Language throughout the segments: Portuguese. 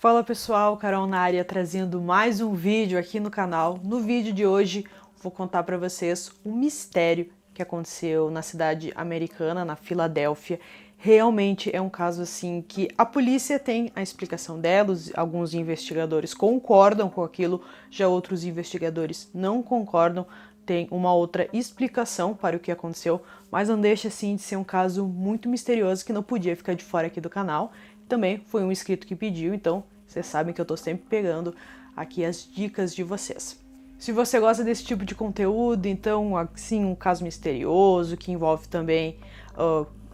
Fala pessoal, Carol na área trazendo mais um vídeo aqui no canal. No vídeo de hoje vou contar para vocês um mistério que aconteceu na cidade americana, na Filadélfia. Realmente é um caso assim que a polícia tem a explicação dela, alguns investigadores concordam com aquilo, já outros investigadores não concordam, tem uma outra explicação para o que aconteceu, mas não deixa assim de ser um caso muito misterioso que não podia ficar de fora aqui do canal. Também foi um inscrito que pediu, então vocês sabem que eu tô sempre pegando aqui as dicas de vocês. Se você gosta desse tipo de conteúdo, então, assim, um caso misterioso que envolve também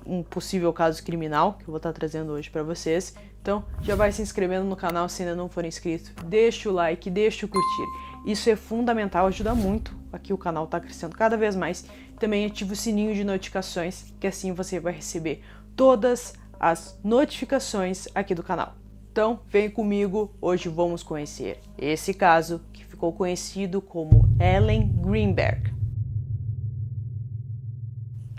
um possível caso criminal, que eu vou estar trazendo hoje para vocês, então já vai se inscrevendo no canal se ainda não for inscrito, deixa o like, deixa o curtir. Isso é fundamental, ajuda muito, aqui o canal tá crescendo cada vez mais. Também ativa o sininho de notificações, que assim você vai receber todas as notificações aqui do canal. Então, vem comigo, hoje vamos conhecer esse caso que ficou conhecido como Ellen Greenberg.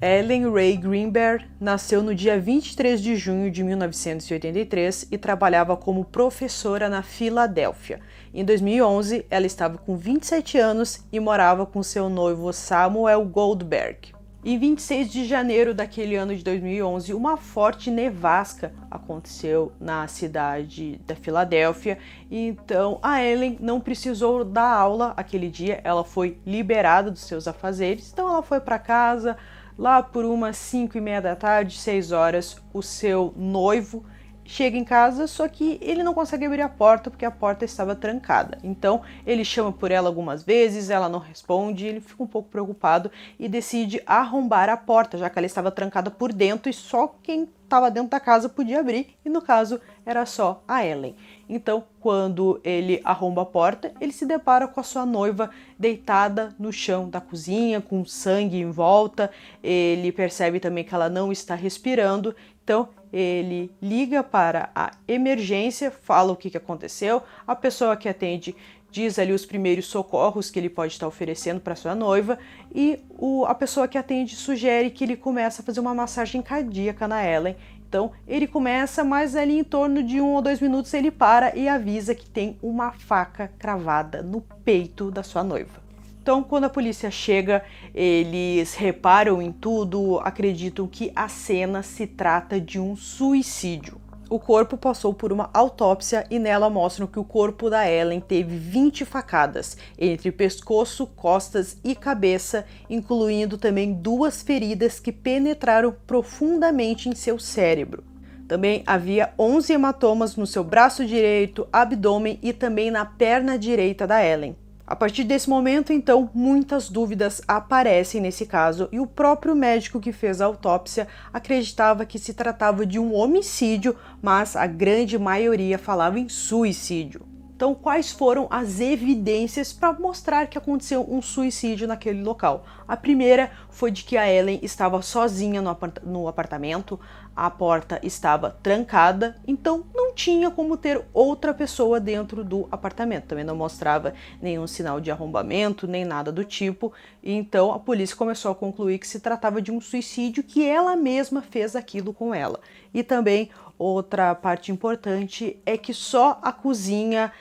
Ellen Ray Greenberg nasceu no dia 23 de junho de 1983 e trabalhava como professora na Filadélfia. Em 2011, ela estava com 27 anos e morava com seu noivo Samuel Goldberg. Em 26 de janeiro daquele ano de 2011, uma forte nevasca aconteceu na cidade da Filadélfia, e então a Ellen não precisou dar aula aquele dia, ela foi liberada dos seus afazeres, então ela foi para casa. Lá por umas 5:30 da tarde, 6 horas, o seu noivo chega em casa, só que ele não consegue abrir a porta porque a porta estava trancada. Então ele chama por ela algumas vezes, ela não responde, ele fica um pouco preocupado e decide arrombar a porta, já que ela estava trancada por dentro e só quem estava dentro da casa podia abrir, e no caso era só a Ellen. Então, quando ele arromba a porta, ele se depara com a sua noiva deitada no chão da cozinha, com sangue em volta. Ele percebe também que ela não está respirando, então ele liga para a emergência, fala o que aconteceu, a pessoa que atende diz ali os primeiros socorros que ele pode estar oferecendo para sua noiva, e a pessoa que atende sugere que ele comece a fazer uma massagem cardíaca na Ellen. Então ele começa, mas ali em torno de 1 ou 2 minutos ele para e avisa que tem uma faca cravada no peito da sua noiva. Então, quando a polícia chega, eles reparam em tudo, acreditam que a cena se trata de um suicídio. O corpo passou por uma autópsia e nela mostram que o corpo da Ellen teve 20 facadas, entre pescoço, costas e cabeça, incluindo também 2 feridas que penetraram profundamente em seu cérebro. Também havia 11 hematomas no seu braço direito, abdômen e também na perna direita da Ellen. A partir desse momento, então, muitas dúvidas aparecem nesse caso e o próprio médico que fez a autópsia acreditava que se tratava de um homicídio, mas a grande maioria falava em suicídio. Então, quais foram as evidências para mostrar que aconteceu um suicídio naquele local? A primeira foi de que a Ellen estava sozinha no apartamento, a porta estava trancada, então não tinha como ter outra pessoa dentro do apartamento. Também não mostrava nenhum sinal de arrombamento, nem nada do tipo. E então a polícia começou a concluir que se tratava de um suicídio, que ela mesma fez aquilo com ela. E também outra parte importante é que só a cozinha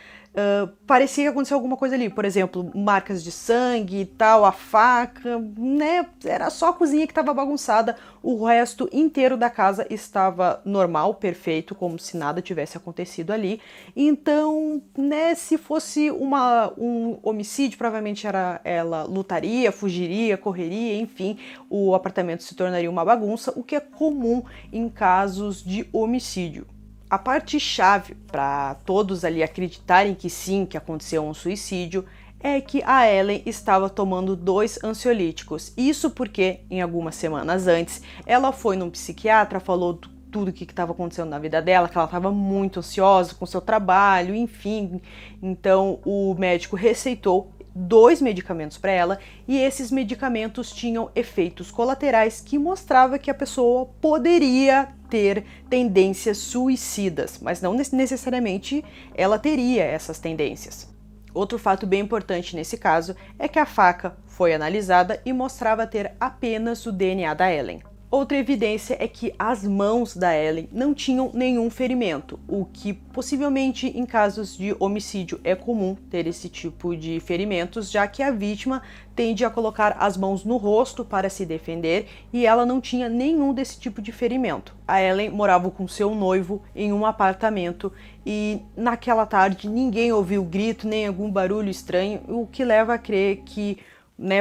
parecia que aconteceu alguma coisa ali, por exemplo, marcas de sangue e tal, a faca, né? Era só a cozinha que estava bagunçada, o resto inteiro da casa estava normal, perfeito, como se nada tivesse acontecido ali. Então, né, se fosse um homicídio, provavelmente ela lutaria, fugiria, correria, enfim, o apartamento se tornaria uma bagunça, o que é comum em casos de homicídio. A parte chave para todos ali acreditarem que sim, que aconteceu um suicídio, é que a Ellen estava tomando 2 ansiolíticos. Isso porque, em algumas semanas antes, ela foi num psiquiatra, falou tudo o que estava acontecendo na vida dela, que ela estava muito ansiosa com seu trabalho, enfim. Então, o médico receitou 2 medicamentos para ela, e esses medicamentos tinham efeitos colaterais que mostrava que a pessoa poderia ter tendências suicidas, mas não necessariamente ela teria essas tendências. Outro fato bem importante nesse caso é que a faca foi analisada e mostrava ter apenas o DNA da Ellen. Outra evidência é que as mãos da Ellen não tinham nenhum ferimento, o que possivelmente em casos de homicídio é comum ter esse tipo de ferimentos, já que a vítima tende a colocar as mãos no rosto para se defender e ela não tinha nenhum desse tipo de ferimento. A Ellen morava com seu noivo em um apartamento e naquela tarde ninguém ouviu grito nem algum barulho estranho, o que leva a crer que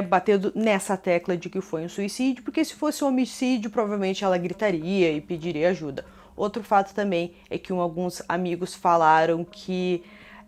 batendo nessa tecla de que foi um suicídio, porque se fosse um homicídio, provavelmente ela gritaria e pediria ajuda. Outro fato também é que alguns amigos falaram que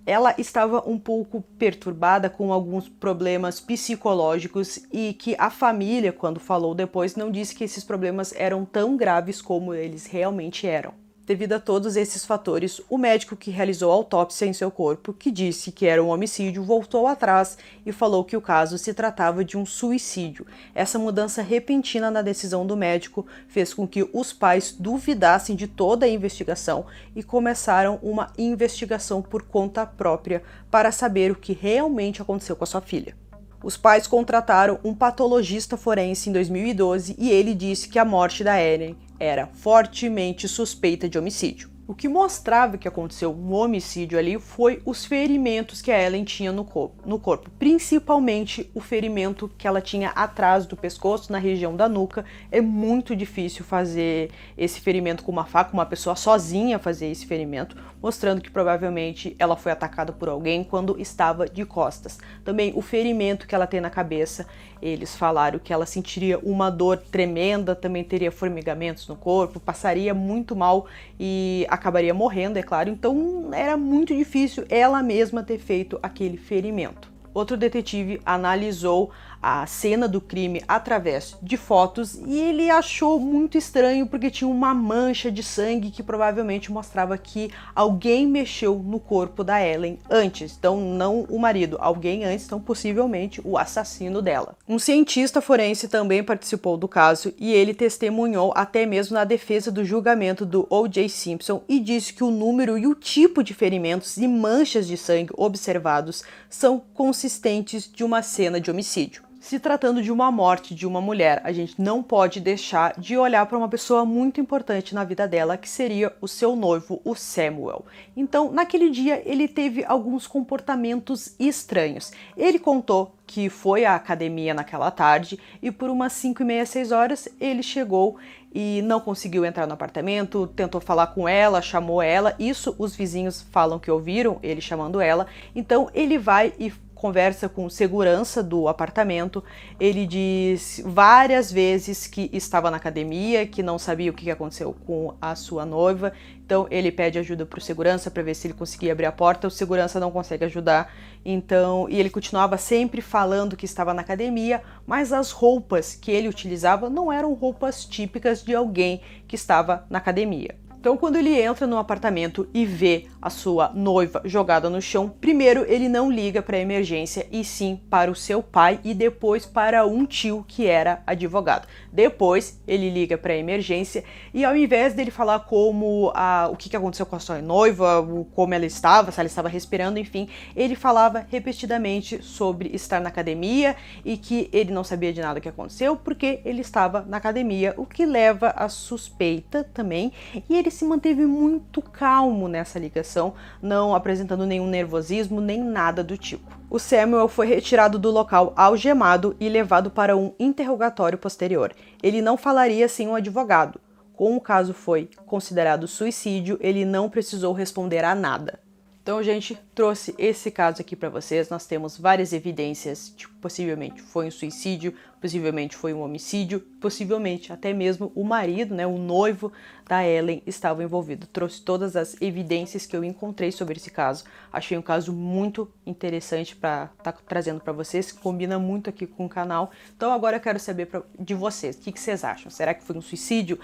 ela estava um pouco perturbada com alguns problemas psicológicos e que a família, quando falou depois, não disse que esses problemas eram tão graves como eles realmente eram. Devido a todos esses fatores, o médico que realizou a autópsia em seu corpo, que disse que era um homicídio, voltou atrás e falou que o caso se tratava de um suicídio. Essa mudança repentina na decisão do médico fez com que os pais duvidassem de toda a investigação e começaram uma investigação por conta própria para saber o que realmente aconteceu com a sua filha. Os pais contrataram um patologista forense em 2012 e ele disse que a morte da Ellen era fortemente suspeita de homicídio. O que mostrava que aconteceu um homicídio ali foi os ferimentos que a Ellen tinha no corpo, principalmente o ferimento que ela tinha atrás do pescoço, na região da nuca. É muito difícil fazer esse ferimento com uma faca, uma pessoa sozinha fazer esse ferimento, mostrando que provavelmente ela foi atacada por alguém quando estava de costas. Também o ferimento que ela tem na cabeça, eles falaram que ela sentiria uma dor tremenda, também teria formigamentos no corpo, passaria muito mal e acabaria morrendo, é claro. Então era muito difícil ela mesma ter feito aquele ferimento. Outro detetive analisou a cena do crime através de fotos e ele achou muito estranho porque tinha uma mancha de sangue que provavelmente mostrava que alguém mexeu no corpo da Ellen antes. Então não o marido, alguém antes, então possivelmente o assassino dela. Um cientista forense também participou do caso e ele testemunhou até mesmo na defesa do julgamento do O.J. Simpson e disse que o número e o tipo de ferimentos e manchas de sangue observados são consistentes de uma cena de homicídio. Se tratando de uma morte de uma mulher, a gente não pode deixar de olhar para uma pessoa muito importante na vida dela, que seria o seu noivo, o Samuel. Então, naquele dia, ele teve alguns comportamentos estranhos. Ele contou que foi à academia naquela tarde e por umas 5h30, 6 horas, ele chegou e não conseguiu entrar no apartamento, tentou falar com ela, chamou ela. Isso os vizinhos falam que ouviram ele chamando ela. Então, ele vai e conversa com segurança do apartamento. Ele diz várias vezes que estava na academia, que não sabia o que aconteceu com a sua noiva. Então ele pede ajuda para o segurança para ver se ele conseguia abrir a porta. O segurança não consegue ajudar. Então, e ele continuava sempre falando que estava na academia, mas as roupas que ele utilizava não eram roupas típicas de alguém que estava na academia. Então, quando ele entra no apartamento e vê a sua noiva jogada no chão, primeiro ele não liga para a emergência e sim para o seu pai e depois para um tio que era advogado. Depois ele liga para a emergência e ao invés dele falar o que aconteceu com a sua noiva, como ela estava, se ela estava respirando, enfim, ele falava repetidamente sobre estar na academia e que ele não sabia de nada que aconteceu porque ele estava na academia, o que leva a suspeita também, e ele se manteve muito calmo nessa ligação, não apresentando nenhum nervosismo nem nada do tipo. O Samuel foi retirado do local algemado e levado para um interrogatório posterior. Ele não falaria sem um advogado. Como o caso foi considerado suicídio, ele não precisou responder a nada. Então, gente, trouxe esse caso aqui para vocês. Nós temos várias evidências de que possivelmente foi um suicídio, possivelmente foi um homicídio, possivelmente até mesmo o marido, o noivo da Ellen estava envolvido. Trouxe todas as evidências que eu encontrei sobre esse caso. Achei um caso muito interessante para estar trazendo para vocês, que combina muito aqui com o canal. Então agora eu quero saber de vocês, o que vocês acham? Será que foi um suicídio?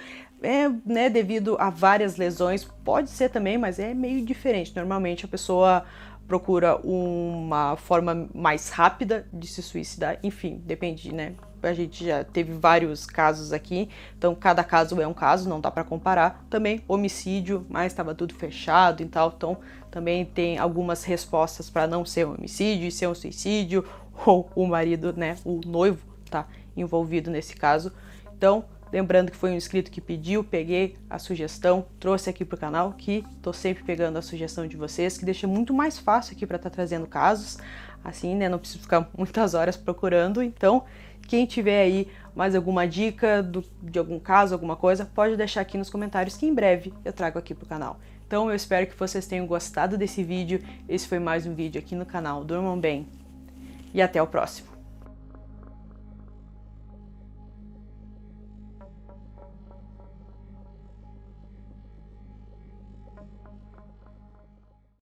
Devido a várias lesões, pode ser também, mas é meio diferente. Normalmente a pessoa procura uma forma mais rápida de se suicidar, enfim, depende, A gente já teve vários casos aqui, então cada caso é um caso, não dá para comparar. Também homicídio, mas estava tudo fechado e tal, então também tem algumas respostas para não ser um homicídio e ser um suicídio, ou o marido, o noivo tá envolvido nesse caso. Então, Lembrando que foi um inscrito que pediu, peguei a sugestão, trouxe aqui para o canal, que tô sempre pegando a sugestão de vocês, que deixa muito mais fácil aqui para estar trazendo casos, assim, né, não preciso ficar muitas horas procurando. Então, quem tiver aí mais alguma dica de algum caso, alguma coisa, pode deixar aqui nos comentários que em breve eu trago aqui para o canal. Então, eu espero que vocês tenham gostado desse vídeo. Esse foi mais um vídeo aqui no canal Durmam Bem e até o próximo.